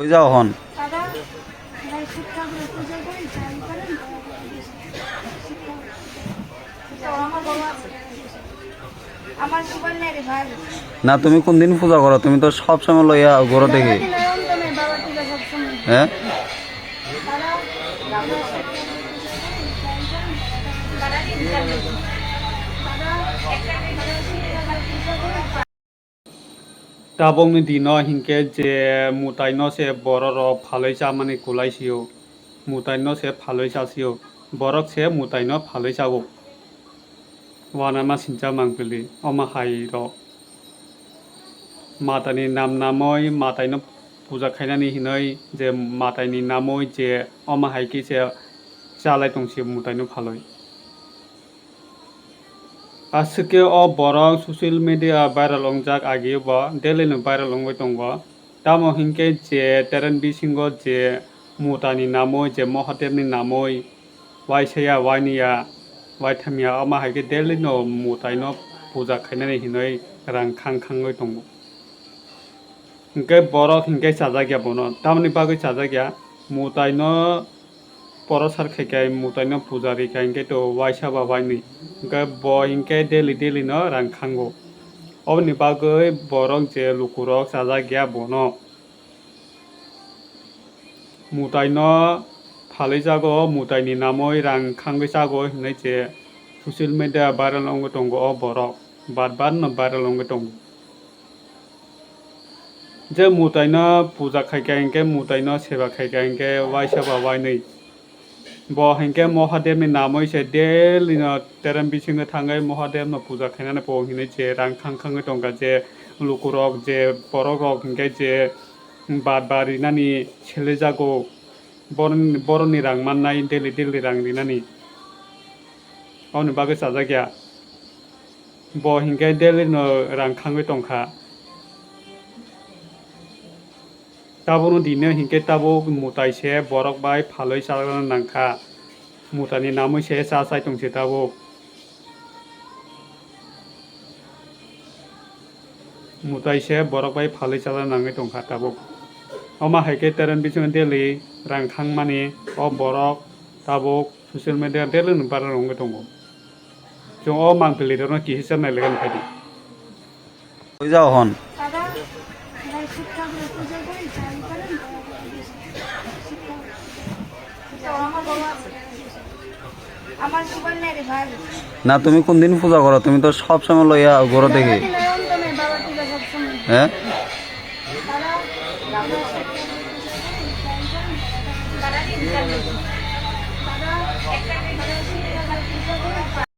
কই যাও হন? দাদা ভাই শিক্ষা পূজা করি চাই করেন আমার বড় আছে আমার জীবন নেই রে ভাই। না তুমি কোন দিন পূজা করো? তুমি তো সব সময় লইয়া ঘর দেখি। বাবা পূজা সবসময় হ্যাঁ দাদা দাদা শিক্ষা পূজা করি চাই করেন দাদা শিক্ষা পূজা করি Tabong di no hingke je mutai no se bororo phaloi cha mani kulai siyo mutai no se phaloi cha siyo borok se mutai no phaloi cha bo wana ma sincha mangpili oma hai ro matani nam namoi matai no puja khainani hinoi je matai ni namoi je oma hai ki se chalai tongsi mutai no phaloi আজকে বরং social media viral অংজাক আগে বা ডেলিনো viral অংবাই দंबा তামো হিংকে যে তেরেন বিসিঙ্গ যে মুতানি নামই যে মহাদেবনি নামই ওয়াইসায়া ওয়াইনিয়া ওয়াইথামিয়া আমা হাইকে ডেলিনো মুতাইনো পূজা খাইনানি হিনই রাং খাং খাংই दंबो হিংকে বরক হিংকে সাজা গিয়া বনো তামনি বাগৈ সাজা গিয়া মুতাইনো পরসার খেকাই মুতাইনো পূজারি খাইকে তো ওয়াইসা বা ওয়াইনি Ke bo hingke daily no rang khango. Obni bagoi borok je lukurok saja gya bono. Mutai no phalai jago mutai ni namoi rang khangoi jago hinai je social media viral ongo tongo o borok. Bad no viral ongo tongo. Je mutai no puja khaika hingke mutai no seba khaika hingke waisa ba wainai. Bo hingke Mohadev ni namoi se daily no teram bisingo thangai Mohadev no puja khainani po hinai je rang khang khangai tongka je lukurok je borok rok hingke je bari nani chele jago boroni rang mannai daily rang rinani oni bagai saja gya bo hingke daily no rang khangai tongka Tabono dino hingke tabo mutai se borok bai phaloi sarana nangkha mutani namoi se sa sai tongse tabo mutai se borok bai phaloi sarana nangai tongkha tabo oma haike teren bichon deli rang khang mani o borok tabo social media deli no bar rong tongo jo o mangpili ro ki hisab nai legan phadi কই যাও হন? দাদা ভাই শিক্ষা পূজা করি চাই করেন আমার বড় আছে আমার জীবন নেই রে ভাই। না তুমি কোন দিন পূজা করো? তুমি তো সব সময় লইয়া ঘর দেখি। বাবা পূজা সবসময় হ্যাঁ